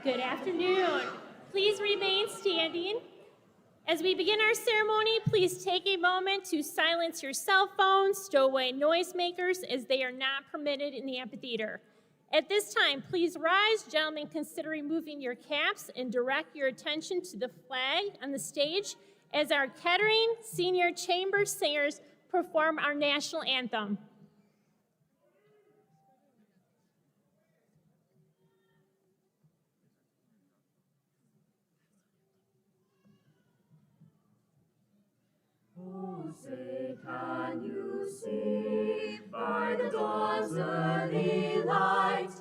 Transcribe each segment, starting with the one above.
Good afternoon. Please remain standing. As we begin our ceremony, please take a moment to silence your cell phones, stow away noisemakers, as they are not permitted in the amphitheater. At this time, please rise. Gentlemen, consider removing your caps and direct your attention to the flag on the stage as our Kettering Senior Chamber Singers perform our national anthem. Oh, say, can you see by the dawn's early light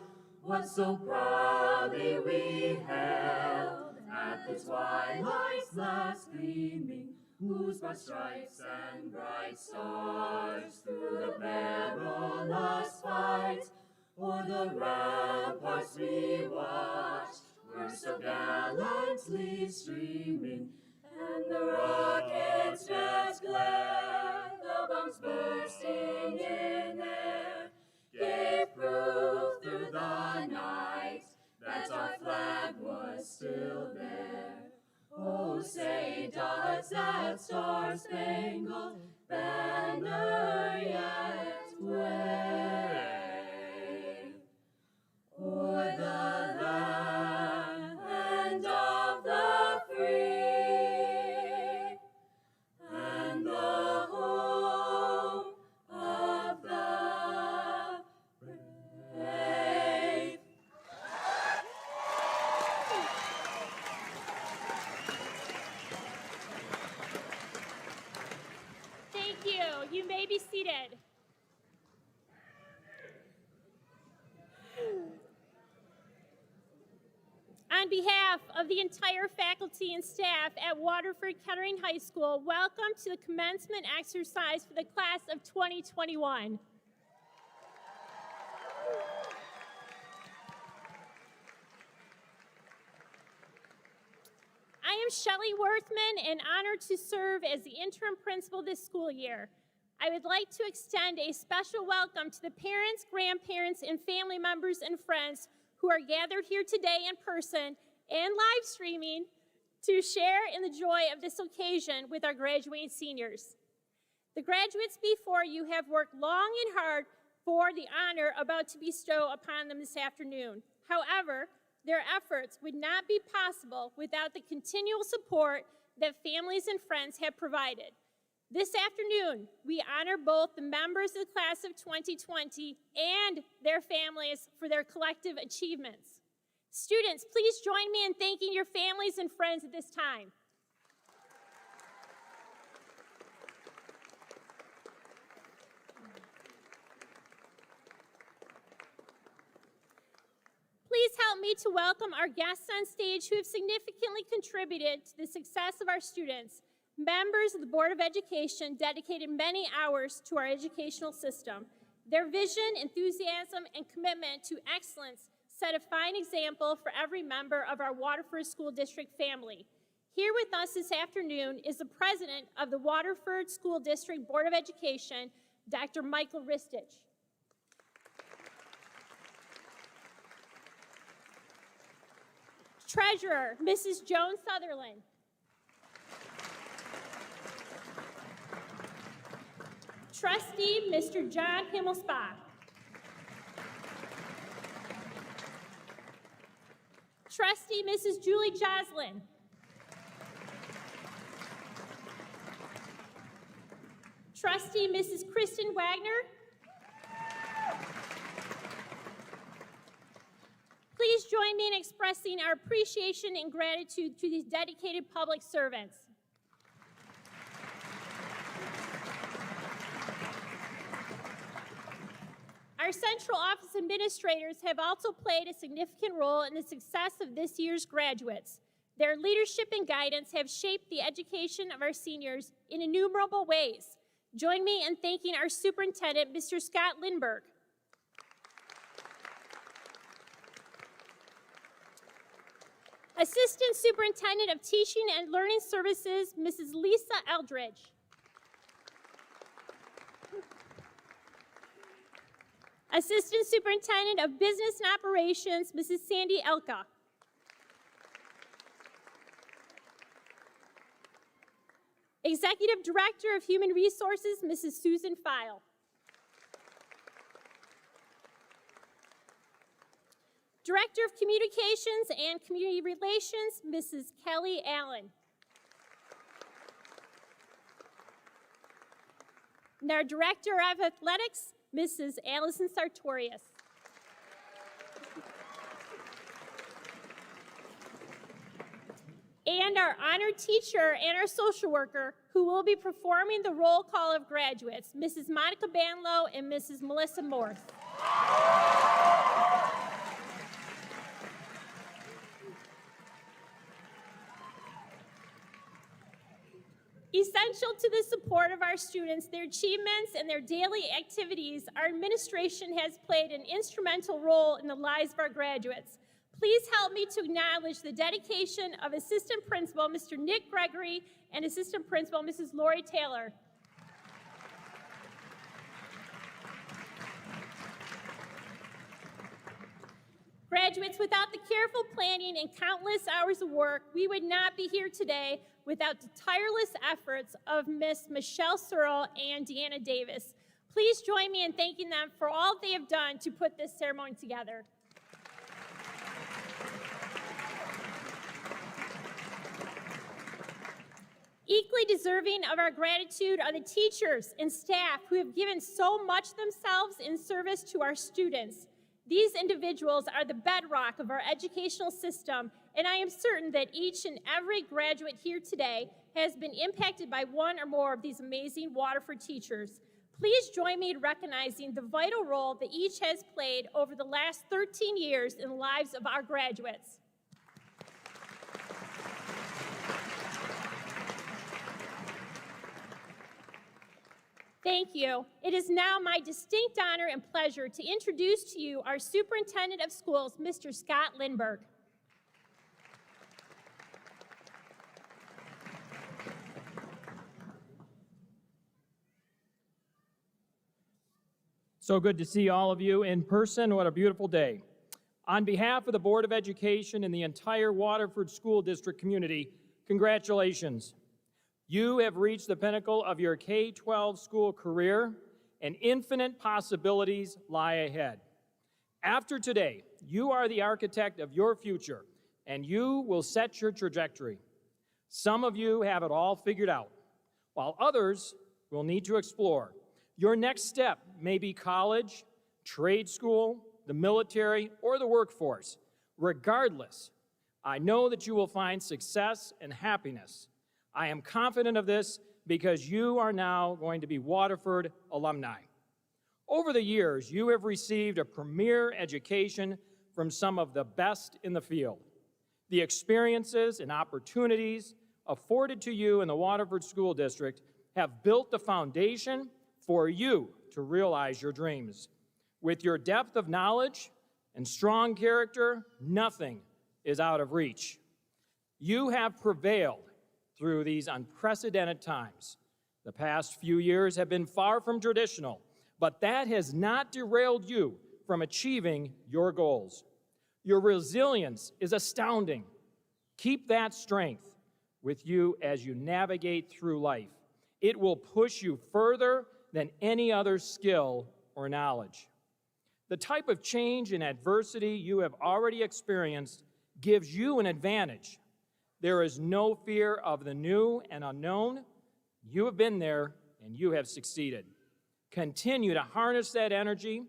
what so proudly we hailed at the twilight's last gleaming, whose broad stripes and bright stars through the perilous fight o'er the ramparts we watched were so gallantly streaming, and the rockets' red glare, the bombs bursting in air, gave proof through the night that our flag was still there. Oh, say, does that star-spangled banner yet wave o'er the land of the free and the home of the brave? Thank you. You may be seated. On behalf of the entire faculty and staff at Waterford Kettering High School, welcome to the commencement exercise for the class of 2021. I am Shelley Worthman and honored to serve as the interim principal this school year. I would like to extend a special welcome to the parents, grandparents, and family members and friends who are gathered here today in person and live streaming to share in the joy of this occasion with our graduating seniors. The graduates before you have worked long and hard for the honor about to bestow upon them this afternoon. However, their efforts would not be possible without the continual support that families and friends have provided. This afternoon, we honor both the members of the class of 2020 and their families for their collective achievements. Students, please join me in thanking your families and friends at this time. Please help me to welcome our guests on stage who have significantly contributed to the success of our students. Members of the Board of Education dedicated many hours to our educational system. Their vision, enthusiasm, and commitment to excellence set a fine example for every member of our Waterford School District family. Here with us this afternoon is the President of the Waterford School District Board of Education, Dr. Michael Ristich. Treasurer, Mrs. Joan Sutherland. Trustee, Mr. John Himmelsbach. Trustee, Mrs. Julie Joslin. Trustee, Mrs. Kristen Wagner. Please join me in expressing our appreciation and gratitude to these dedicated public servants. Our central office administrators have also played a significant role in the success of this year's graduates. Their leadership and guidance have shaped the education of our seniors in innumerable ways. Join me in thanking our superintendent, Mr. Scott Lindberg. Assistant Superintendent of Teaching and Learning Services, Mrs. Lisa Eldridge. Assistant Superintendent of Business and Operations, Mrs. Sandy Elka. Executive Director of Human Resources, Mrs. Susan File. Director of Communications and Community Relations, Mrs. Kelly Allen. And our Director of Athletics, Mrs. Allison Sartorius. And our honored teacher and our social worker who will be performing the roll call of graduates, Mrs. Monica Banlow and Mrs. Melissa Morse. Essential to the support of our students, their achievements, and their daily activities, our administration has played an instrumental role in the lives of our graduates. Please help me to acknowledge the dedication of Assistant Principal, Mr. Nick Gregory, and Assistant Principal, Mrs. Lori Taylor. Graduates, without the careful planning and countless hours of work, we would not be here today without the tireless efforts of Miss Michelle Searle and Deanna Davis. Please join me in thanking them for all they have done to put this ceremony together. Equally deserving of our gratitude are the teachers and staff who have given so much themselves in service to our students. These individuals are the bedrock of our educational system, and I am certain that each and every graduate here today has been impacted by one or more of these amazing Waterford teachers. Please join me in recognizing the vital role that each has played over the last 13 years in the lives of our graduates. Thank you. It is now my distinct honor and pleasure to introduce to you our Superintendent of Schools, Mr. Scott Lindberg. So good to see all of you in person. What a beautiful day. On behalf of the Board of Education and the entire Waterford School District community, congratulations. You have reached the pinnacle of your K-12 school career, and infinite possibilities lie ahead. After today, you are the architect of your future, and you will set your trajectory. Some of you have it all figured out, while others will need to explore. Your next step may be college, trade school, the military, or the workforce. Regardless, I know that you will find success and happiness. I am confident of this because you are now going to be Waterford alumni. Over the years, you have received a premier education from some of the best in the field. The experiences and opportunities afforded to you in the Waterford School District have built the foundation for you to realize your dreams. With your depth of knowledge and strong character, nothing is out of reach. You have prevailed through these unprecedented times. The past few years have been far from traditional, but that has not derailed you from achieving your goals. Your resilience is astounding. Keep that strength with you as you navigate through life. It will push you further than any other skill or knowledge. The type of change and adversity you have already experienced gives you an advantage. There is no fear of the new and unknown. You have been there and you have succeeded. Continue to harness that energy,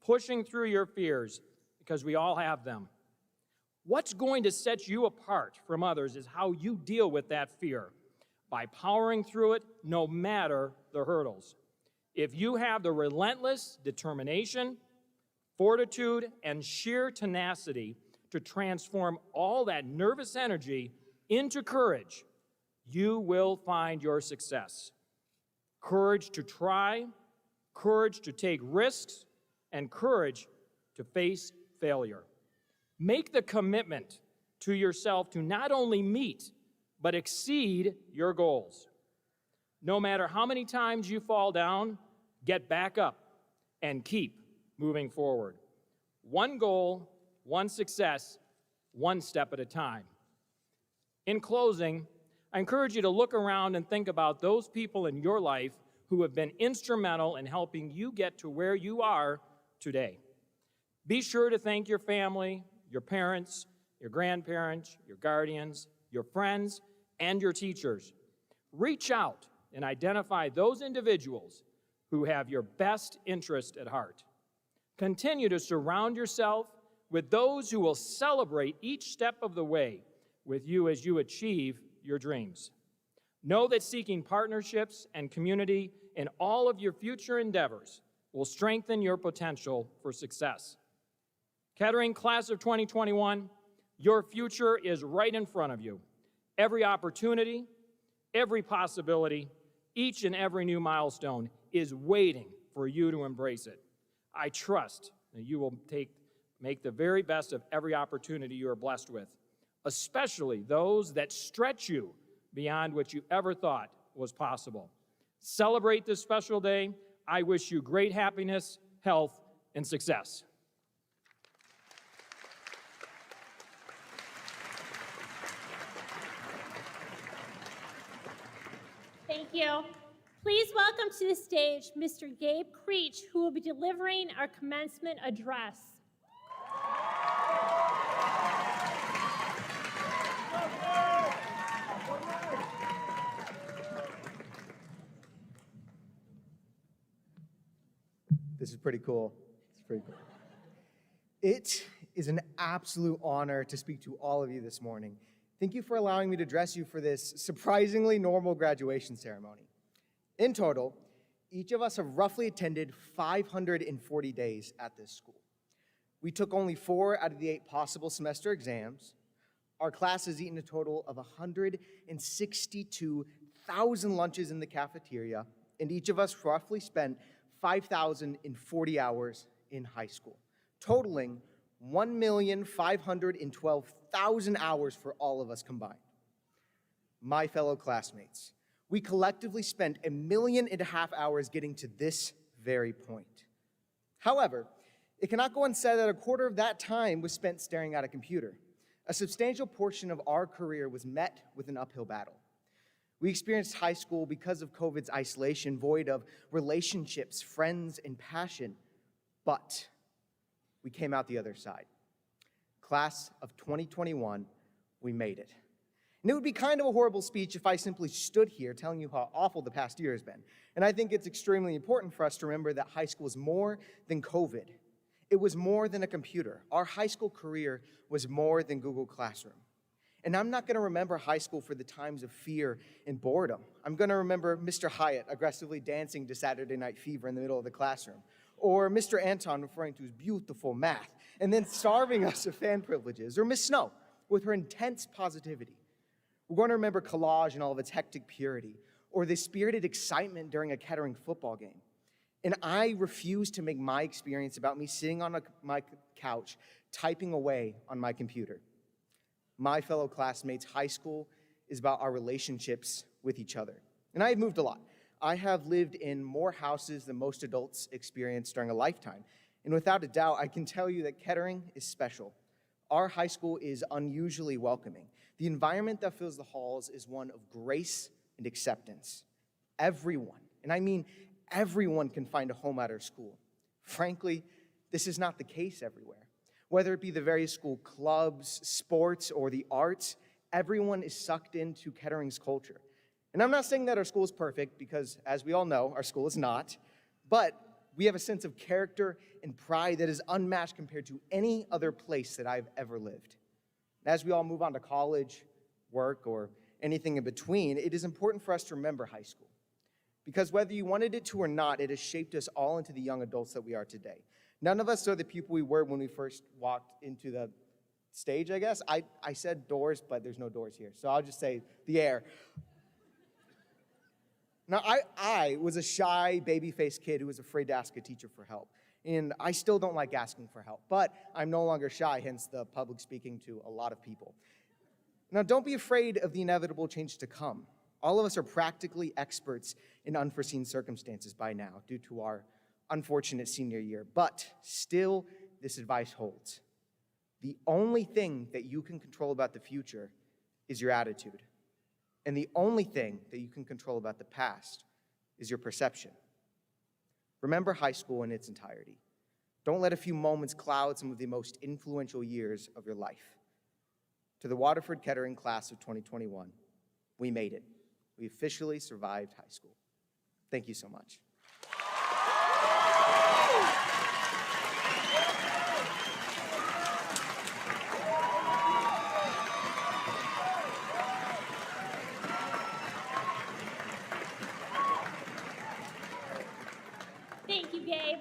pushing through your fears, because we all have them. What's going to set you apart from others is how you deal with that fear, by powering through it no matter the hurdles. If you have the relentless determination, fortitude, and sheer tenacity to transform all that nervous energy into courage, you will find your success. Courage to try, courage to take risks, and courage to face failure. Make the commitment to yourself to not only meet, but exceed your goals. No matter how many times you fall down, get back up and keep moving forward. One goal, one success, one step at a time. In closing, I encourage you to look around and think about those people in your life who have been instrumental in helping you get to where you are today. Be sure to thank your family, your parents, your grandparents, your guardians, your friends, and your teachers. Reach out and identify those individuals who have your best interest at heart. Continue to surround yourself with those who will celebrate each step of the way with you as you achieve your dreams. Know that seeking partnerships and community in all of your future endeavors will strengthen your potential for success. Kettering Class of 2021, your future is right in front of you. Every opportunity, every possibility, each and every new milestone is waiting for you to embrace it. I trust that you will make the very best of every opportunity you are blessed with, especially those that stretch you beyond what you ever thought was possible. Celebrate this special day. I wish you great happiness, health, and success. Thank you. Please welcome to the stage Mr. Gabe Creech, who will be delivering our commencement address. This is pretty cool. It's pretty cool. It is an absolute honor to speak to all of you this morning. Thank you for allowing me to address you for this surprisingly normal graduation ceremony. In total, each of us have roughly attended 540 days at this school. We took only 4 out of the 8 possible semester exams. Our class has eaten a total of 162,000 lunches in the cafeteria, and each of us roughly spent 5,040 hours in high school, totaling 1,512,000 hours for all of us combined. My fellow classmates, we collectively spent 1.5 million hours getting to this very point. However, It cannot go unsaid that a quarter of that time was spent staring at a computer. A substantial portion of our career was met with an uphill battle. We experienced high school because of COVID's isolation, void of relationships, friends, and passion, but we came out the other side. Class of 2021, we made it. And it would be kind of a horrible speech if I simply stood here telling you how awful the past year has been. And I think it's extremely important for us to remember that high school is more than COVID. It was more than a computer. Our high school career was more than Google Classroom. And I'm not going to remember high school for the times of fear and boredom. I'm going to remember Mr. Hyatt aggressively dancing to Saturday Night Fever in the middle of the classroom, or Mr. Anton referring to his beautiful math and then starving us of fan privileges, or Miss Snow with her intense positivity. We're going to remember collage in all of its hectic purity, or the spirited excitement during a Kettering football game. And I refuse to make my experience about me sitting on my couch, typing away on my computer. My fellow classmates, high school is about our relationships with each other. And I have moved a lot. I have lived in more houses than most adults experience during a lifetime. And without a doubt, I can tell you that Kettering is special. Our high school is unusually welcoming. The environment that fills the halls is one of grace and acceptance. Everyone, and I mean everyone, can find a home at our school. Frankly, this is not the case everywhere. Whether it be the various school clubs, sports, or the arts, everyone is sucked into Kettering's culture. And I'm not saying that our school is perfect, because as we all know, our school is not, but we have a sense of character and pride that is unmatched compared to any other place that I've ever lived. As we all move on to college, work, or anything in between, it is important for us to remember high school. Because whether you wanted it to or not, it has shaped us all into the young adults that we are today. None of us are the people we were when we first walked into the stage, I guess. I said doors, but there's no doors here, so I'll just say the air. Now, I was a shy, baby-faced kid who was afraid to ask a teacher for help. And I still don't like asking for help, but I'm no longer shy, hence the public speaking to a lot of people. Now, don't be afraid of the inevitable change to come. All of us are practically experts in unforeseen circumstances by now due to our unfortunate senior year, but still, this advice holds. The only thing that you can control about the future is your attitude. And the only thing that you can control about the past is your perception. Remember high school in its entirety. Don't let a few moments cloud some of the most influential years of your life. To the Waterford Kettering class of 2021, we made it. We officially survived high school. Thank you so much. Thank you, Gabe.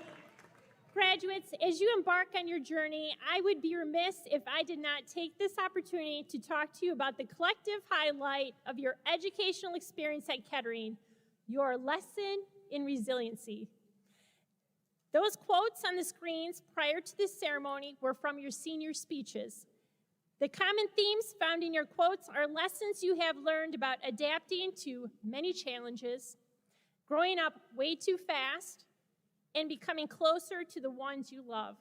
Graduates, as you embark on your journey, I would be remiss if I did not take this opportunity to talk to you about the collective highlight of your educational experience at Kettering, your lesson in resiliency. Those quotes on the screens prior to this ceremony were from your senior speeches. The common themes found in your quotes are lessons you have learned about adapting to many challenges, growing up way too fast, and becoming closer to the ones you love.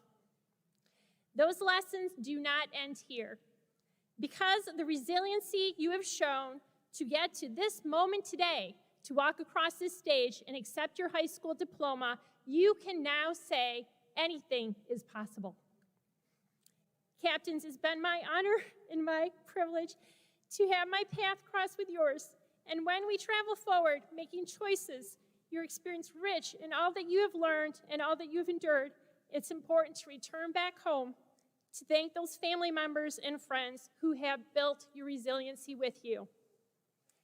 Those lessons do not end here. Because of the resiliency you have shown to get to this moment today, to walk across this stage and accept your high school diploma, you can now say anything is possible. Captains, it's been my honor and my privilege to have my path cross with yours. And when we travel forward, making choices, your experience rich in all that you have learned and all that you've endured, it's important to return back home to thank those family members and friends who have built your resiliency with you.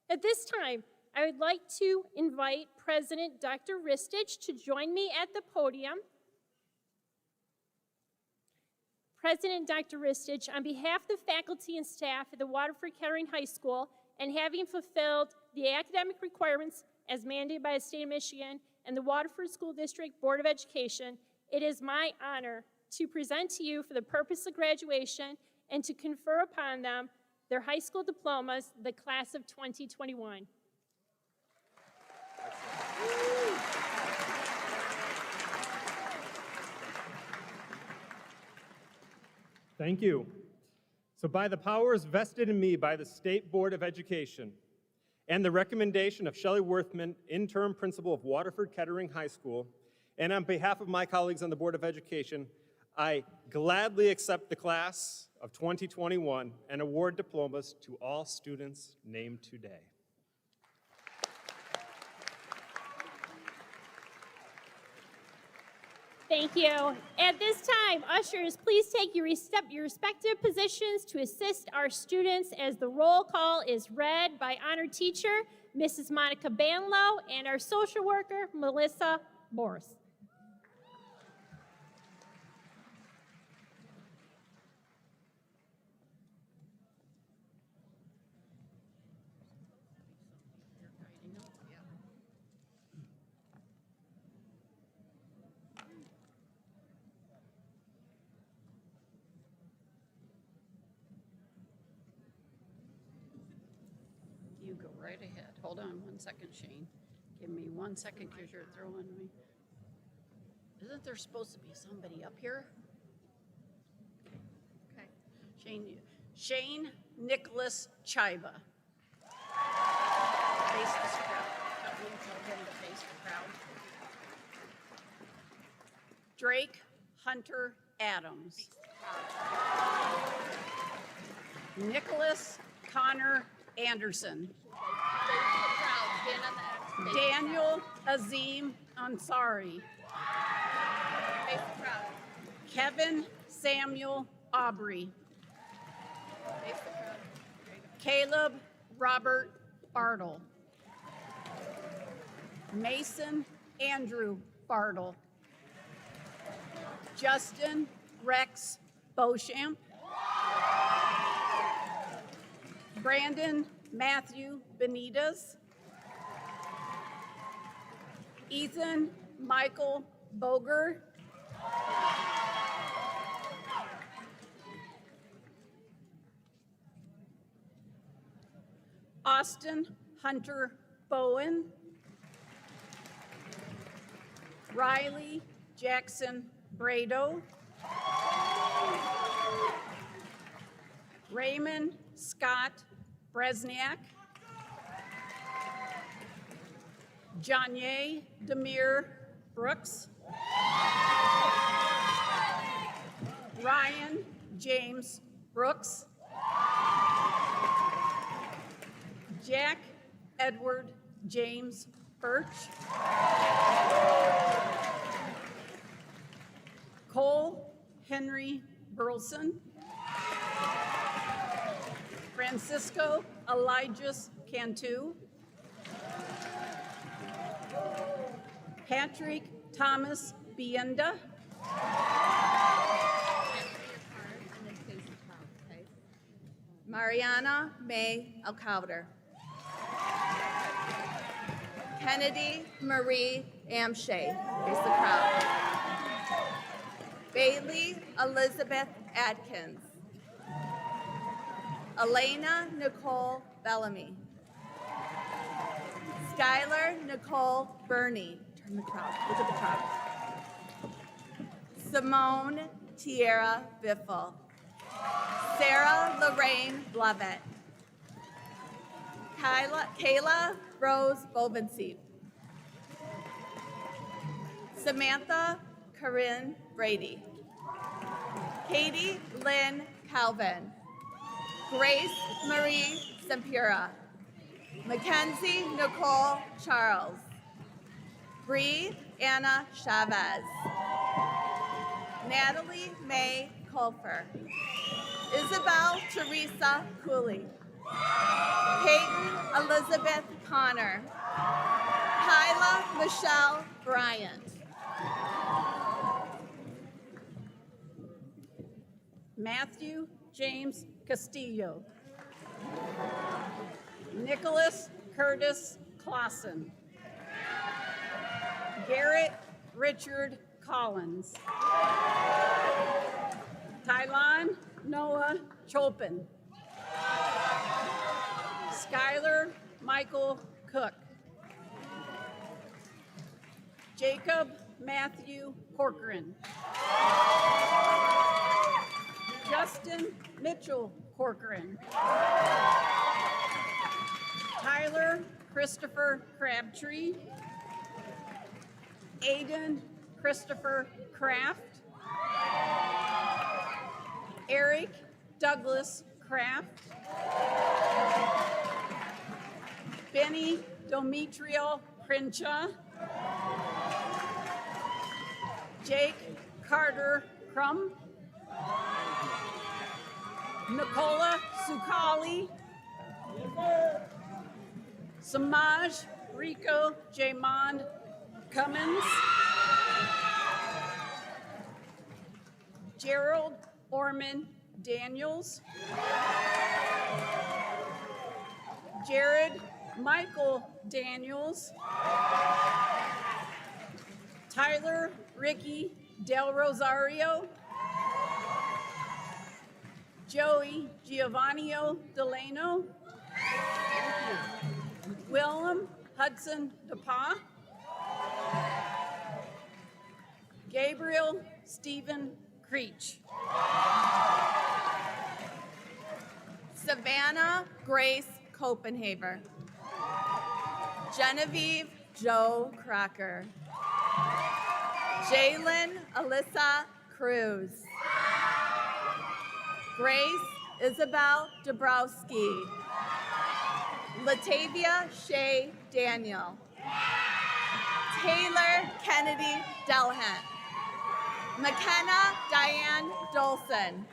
At this time, I would like to invite President Dr. Ristich to join me at the podium. President Dr. Ristich, on behalf of the faculty and staff at the Waterford Kettering High School, and having fulfilled the academic requirements as mandated by the state of Michigan and the Waterford School District Board of Education, it is my honor to present to you for the purpose of graduation and to confer upon them their high school diplomas, the class of 2021. Thank you. So by the powers vested in me by the State Board of Education and the recommendation of Shelley Worthman, interim principal of Waterford Kettering High School, and on behalf of my colleagues on the Board of Education, I gladly accept the class of 2021 and award diplomas to all students named today. Thank you. At this time, ushers, please take your respective positions to assist our students as the roll call is read by honored teacher, Mrs. Monica Banlow, and our social worker, Melissa Morris. You go right ahead. Hold on 1 second, Shane. Give me 1 second because you're throwing me. Isn't there supposed to be somebody up here? Okay. Shane Nicholas Chiba. Face this crowd. Help me tell him to face the crowd. Drake Hunter Adams. Nicholas Connor Anderson. Daniel Azim Ansari. Kevin Samuel Aubrey. Caleb Robert Bartle. Mason Andrew Bartle. Justin Rex Beauchamp. Brandon Matthew Benitez. Ethan Michael Boger. Austin Hunter Bowen. Riley Jackson Brado. Raymond Scott Bresniak. Janye Demir Brooks. Ryan James Brooks. Jack Edward James Birch. Cole Henry Burleson. Francisco Elijah Cantu. Patrick Thomas Bienda. Mariana May Alcauder. Kennedy Marie Amshay. Face the crowd. Bailey Elizabeth Adkins. Elena Nicole Bellamy. Skylar Nicole Burney. Turn the crowd. Look at the crowd. Simone Tierra Biffle. Sarah Lorraine Blavette. Kayla Rose Bovenseep. Samantha Corinne Brady. Katie Lynn Calvin. Grace Marie Sempura. Mackenzie Nicole Charles. Bree Anna Chavez. Natalie May Colfer. Isabel Teresa Cooley. Peyton Elizabeth Connor. Kyla Michelle Bryant. Matthew James Castillo. Nicholas Curtis Clausen. Garrett Richard Collins. Tylon Noah Chopin. Skylar Michael Cook. Jacob Matthew Corcoran. Austin Mitchell Corcoran. Tyler Christopher Crabtree. Aiden Christopher Kraft. Eric Douglas Kraft. Benny Dometrio Princha. Jake Carter Crum. Nicola Sukali. Samaj Rico Jamond Cummins. Gerald Orman Daniels. Jared Michael Daniels. Tyler Ricky Del Rosario. Joey Giovannio Delano. Willem Hudson DePaul. Gabriel Stephen Creech. Savannah Grace Copenhaver. Genevieve Joe Crocker. Jalen Alyssa Cruz. Grace Isabel Dabrowski. Latavia Shea Daniel. Taylor Kennedy Delhant. McKenna Diane Dolson.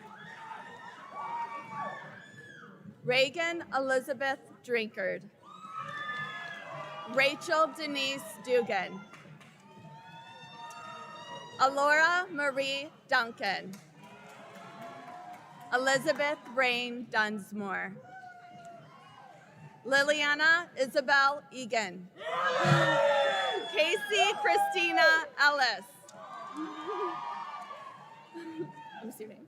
Reagan Elizabeth Drinkard. Rachel Denise Dugan. Alora Marie Duncan. Elizabeth Rain Dunsmore. Liliana Isabel Egan. Casey Christina Ellis. I'm assuming.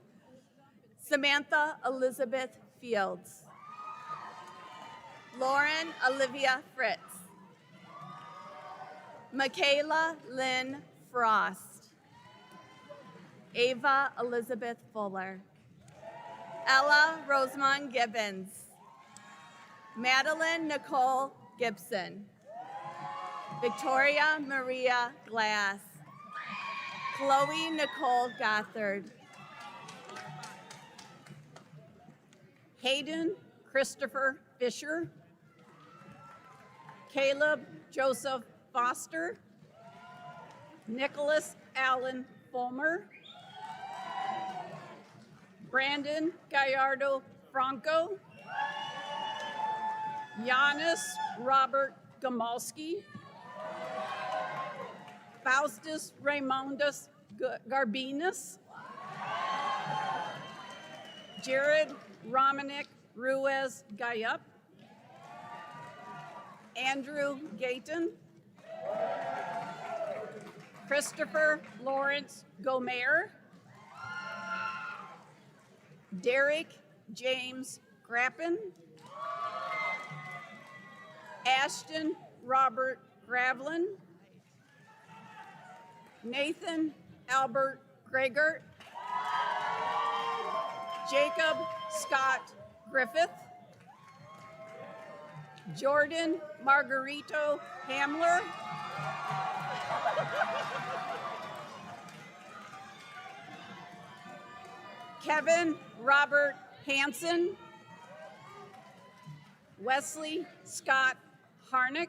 Samantha Elizabeth Fields. Lauren Olivia Fritz. Michaela Lynn Frost. Ava Elizabeth Fuller. Ella Rosamond Gibbons. Madeline Nicole Gibson. Victoria Maria Glass. Chloe Nicole Gothard. Hayden Christopher Fisher. Caleb Joseph Foster. Nicholas Allen Fulmer. Brandon Gallardo Franco. Giannis Robert Gamalski. Faustus Raymondus Garbinas. Jared Romanick Ruiz Gayup. Andrew Gayton. Christopher Lawrence Gomer. Derek James Grappin. Ashton Robert Gravlin. Nathan Albert Gregor. Jacob Scott Griffith. Jordan Margarito Hamler. Kevin Robert Hansen. Wesley Scott Harnick.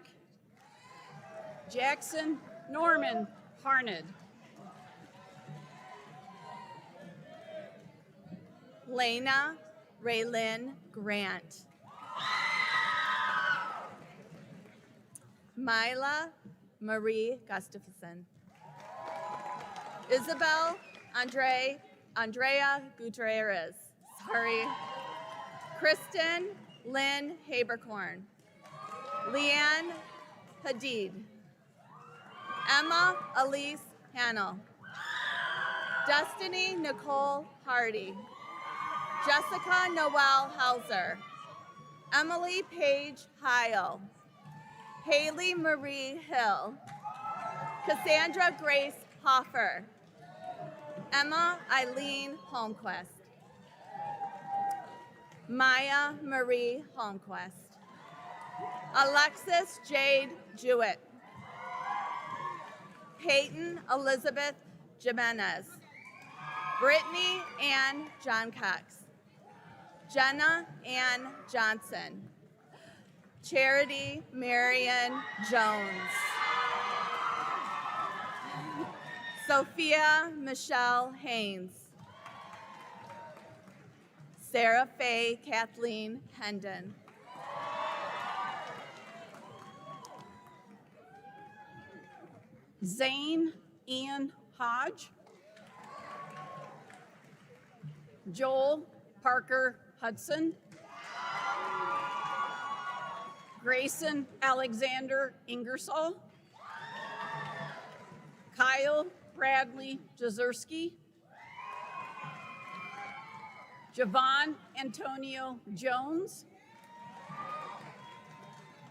Jackson Norman Harned. Lena Raylyn Grant. Mila Marie Gustafson. Isabel Andrea Gutierrez. Sorry. Kristen Lynn Habercorn. Leanne Hadid. Emma Elise Hannell. Destiny Nicole Hardy. Jessica Noel Hauser. Emily Paige Heil. Haley Marie Hill. Cassandra Grace Hoffer. Emma Eileen Holmquist. Maya Marie Holmquist. Alexis Jade Jewett. Peyton Elizabeth Jimenez. Brittany Ann John Cox. Jenna Ann Johnson. Charity Marion Jones. Sophia Michelle Haynes. Sarah Faye Kathleen Hendon. Zane Ian Hodge. Joel Parker Hudson. Grayson Alexander Ingersoll. Kyle Bradley Jazerski. Javon Antonio Jones.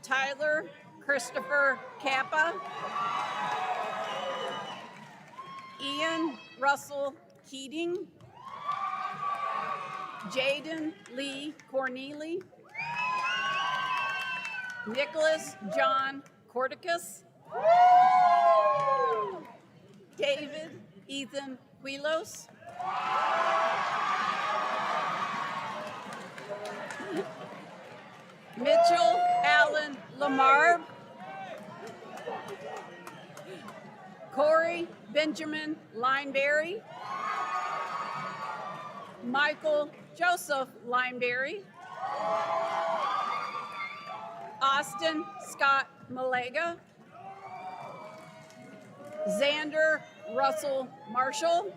Tyler Christopher Kappa. Ian Russell Keating. Jaden Lee Corneely. Nicholas John Corticus. David Ethan Huilos. Mitchell Allen Lamar. Corey Benjamin Lineberry. Michael Joseph Lineberry. Austin Scott Malega. Xander Russell Marshall.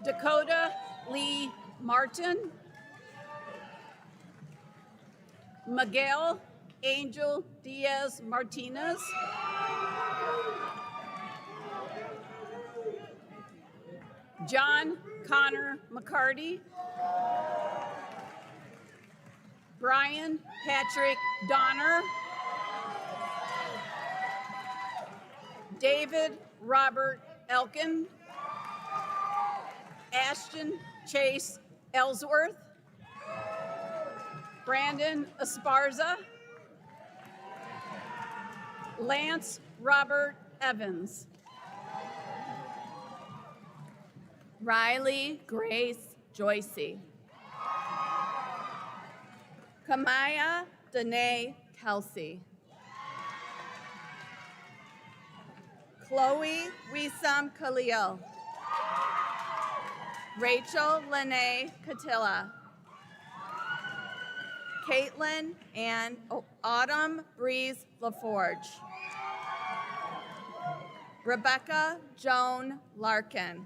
Dakota Lee Martin. Miguel Angel Diaz Martinez. John Connor McCarty. Brian Patrick Donner. David Robert Elkin. Ashton Chase Ellsworth. Brandon Esparza. Lance Robert Evans. Riley Grace Joycey. Kamaya Danae Kelsey. Chloe Wisam Khalil. Rachel Lene Catilla. Caitlin and Autumn Breeze LaForge. Rebecca Joan Larkin.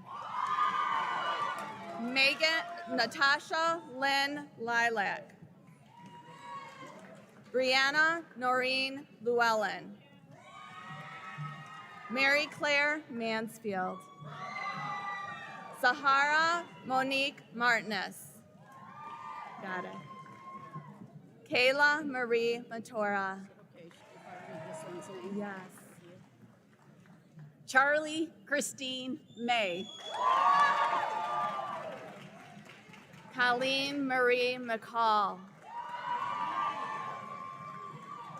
Natasha Lynn Lilac. Brianna Noreen Llewellyn. Mary Claire Mansfield. Sahara Monique Martinez. Got it. Kayla Marie Matora. Okay, if I read this one's name. Yes. Charlie Christine May. Colleen Marie McCall.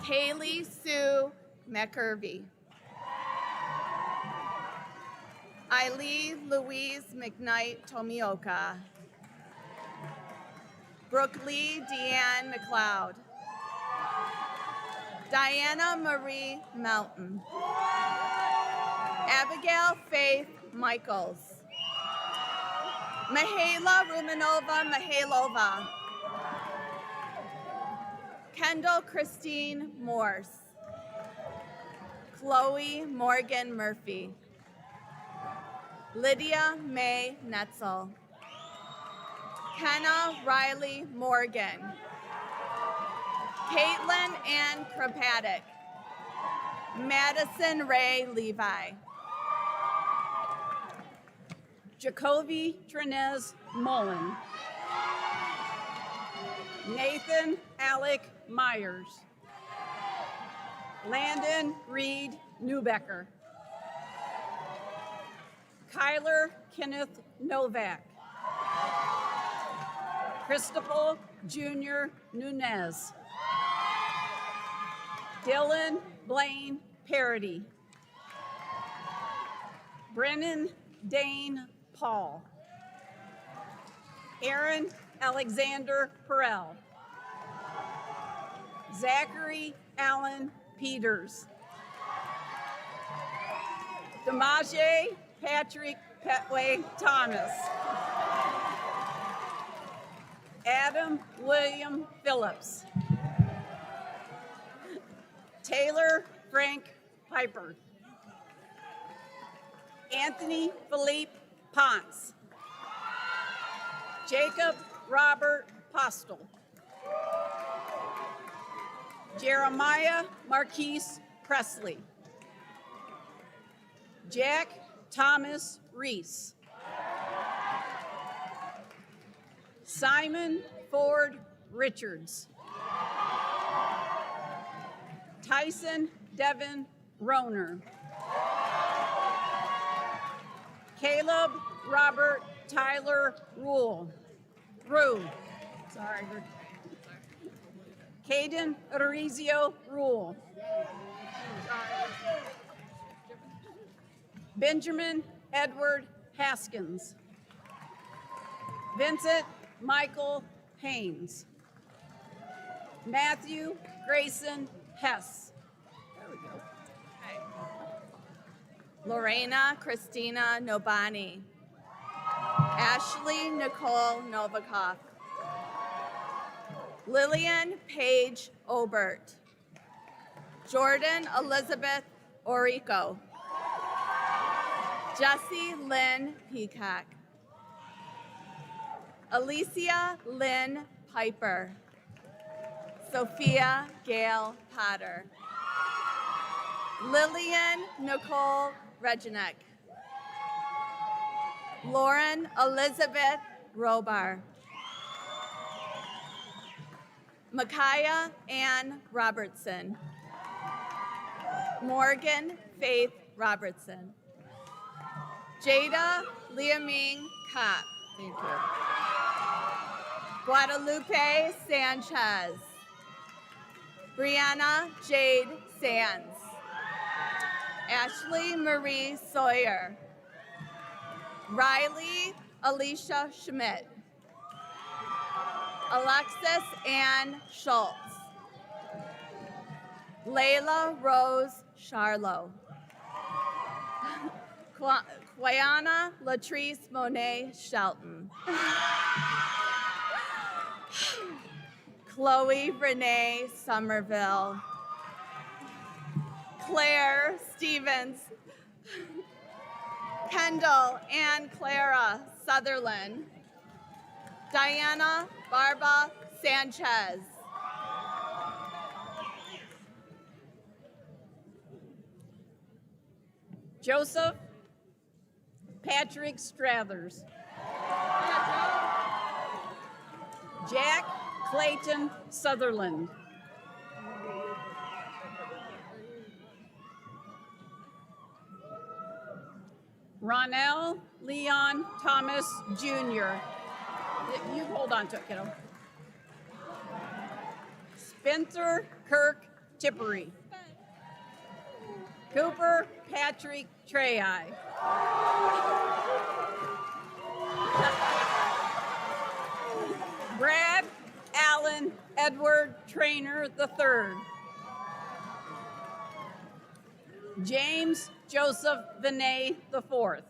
Kaylee Sue McCurvey. Eileen Louise McKnight Tomioka. Brooke Lee Deanne McLeod. Diana Marie Mountain. Abigail Faith Michaels. Mihaela Rumenova Mihailova. Kendall Christine Morse. Chloe Morgan Murphy. Lydia May Netzel. Kenna Riley Morgan. Caitlin Ann Krapatic. Madison Ray Levi. Jacoby Trinez Mullen. Nathan Alec Myers. Landon Reed Newbecker. Kyler Kenneth Novak. Cristobal Jr. Nunez. Dylan Blaine Parody. Brennan Dane Paul. Aaron Alexander Perel. Zachary Allen Peters. Demaje Patrick Petway Thomas. Adam William Phillips. Taylor Frank Piper. Anthony Philippe Ponce. Jacob Robert Postel. Jeremiah Marquise Presley. Jack Thomas Reese. Simon Ford Richards. Tyson Devin Roner. Caleb Robert Tyler Rue. Sorry. Caden Orizio Rule. Benjamin Edward Haskins. Vincent Michael Haynes. Matthew Grayson Hess. There we go. Lorena Christina Nobani. Ashley Nicole Novikov. Lillian Paige Obert. Jordan Elizabeth Orico. Jessie Lynn Peacock. Alicia Lynn Piper. Sophia Gail Potter. Lillian Nicole Reginek. Lauren Elizabeth Robar. Micaiah Ann Robertson. Morgan Faith Robertson. Jada Liaming Kopp. Thank you. Guadalupe Sanchez. Brianna Jade Sands. Ashley Marie Sawyer. Riley Alicia Schmidt. Alexis Ann Schultz. Layla Rose Charlo. Quiana Latrice Monet Shelton. Chloe Renee Somerville. Claire Stevens. Kendall and Clara Sutherland. Diana Barba Sanchez. Joseph Patrick Strathers. Jack Clayton Sutherland. Ronell Leon Thomas Jr. You hold on to it, kiddo. Spencer Kirk Tippery. Cooper Patrick Trey. Brad Allen Edward Trainer III. James Joseph Vinay IV.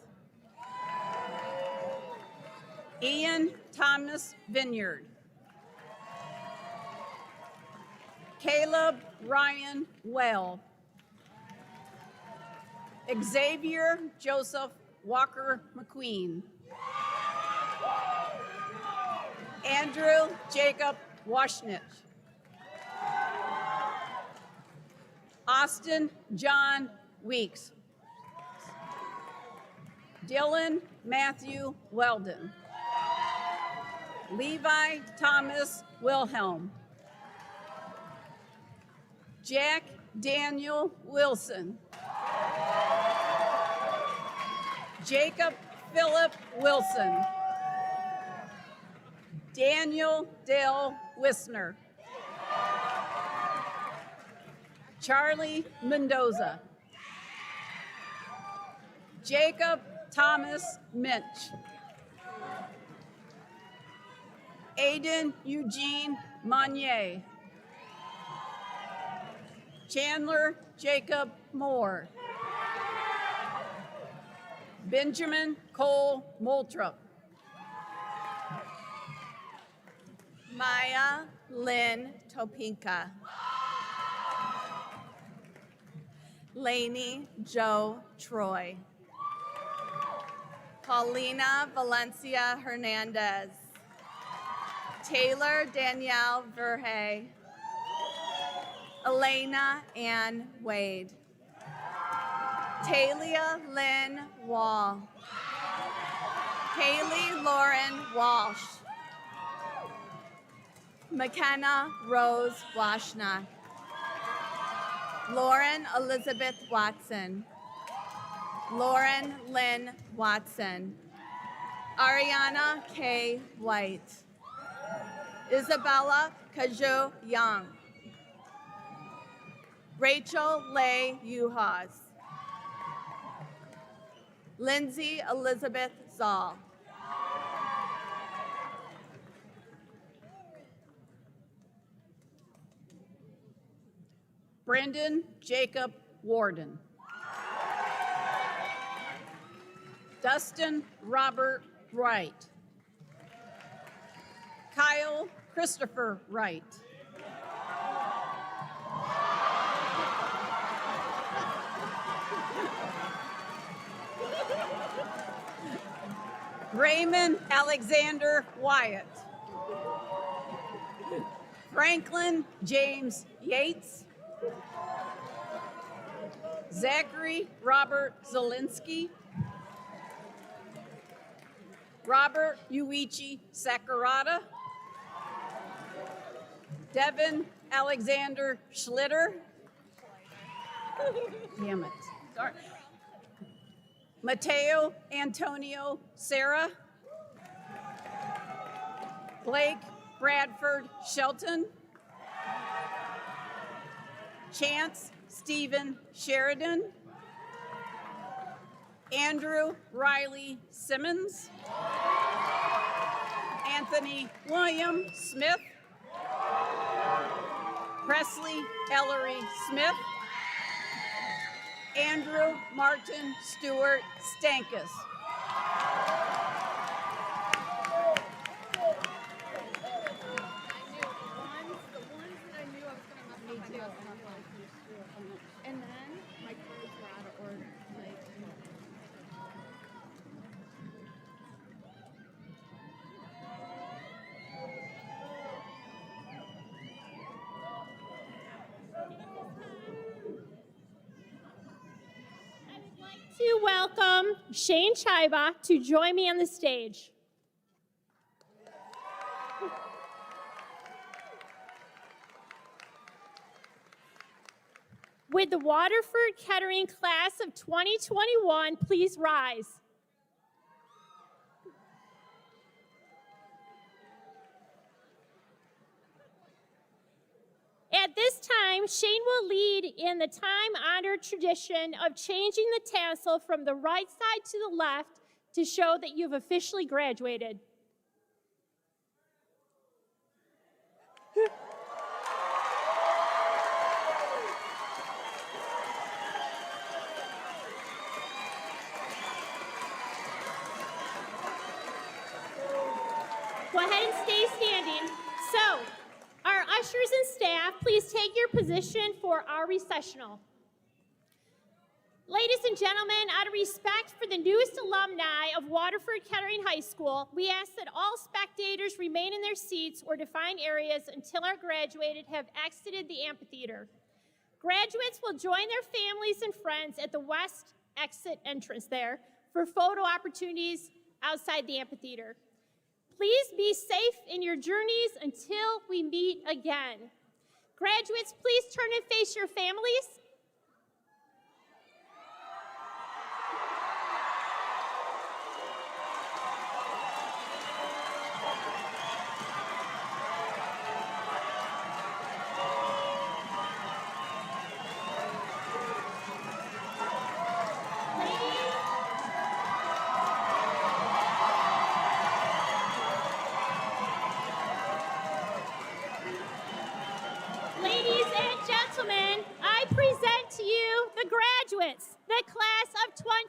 Ian Thomas Vineyard. Caleb Ryan Well. Xavier Joseph Walker McQueen. Andrew Jacob Washnich. Austin John Weeks. Dylan Matthew Weldon. Levi Thomas Wilhelm. Jack Daniel Wilson. Jacob Philip Wilson. Daniel Dale Wisner. Charlie Mendoza. Jacob Thomas Minch. Aiden Eugene Monnier. Chandler Jacob Moore. Benjamin Cole Moultrup. Maya Lynn Topinka. Lainey Joe Troy. Paulina Valencia Hernandez. Taylor Danielle Verhey. Elena Ann Wade. Talia Lynn Wall. Haley Lauren Walsh. McKenna Rose Washnak. Lauren Elizabeth Watson. Lauren Lynn Watson. Ariana K. White. Isabella Kaju Young. Rachel Leigh Uhas. Lindsay Elizabeth Zoll. Brendan Jacob Warden. Dustin Robert Wright. Kyle Christopher Wright. Raymond Alexander Wyatt. Franklin James Yates. Zachary Robert Zielinski. Robert Yuichi Sakurada. Devin Alexander Schlitter. Damn it. Sorry. Mateo Antonio Serra. Blake Bradford Shelton. Chance Stephen Sheridan. Andrew Riley Simmons. Anthony William Smith. Presley Ellery Smith. Andrew Martin Stewart Stankus. And then my cards were out of order. To welcome Shane Chiba to join me on the stage. With the Waterford Kettering class of 2021, please rise. At this time, Shane will lead in the time-honored tradition of changing the tassel from the right side to the left to show that you've officially graduated. Go ahead and stay standing. So, our ushers and staff, please take your position for our recessional. Ladies and gentlemen, out of respect for the newest alumni of Waterford Kettering High School, we ask that all spectators remain in their seats or defined areas until our graduated have exited the amphitheater. Graduates will join their families and friends at the west exit entrance there for photo opportunities outside the amphitheater. Please be safe in your journeys until we meet again. Graduates, please turn and face your families.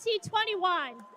2021.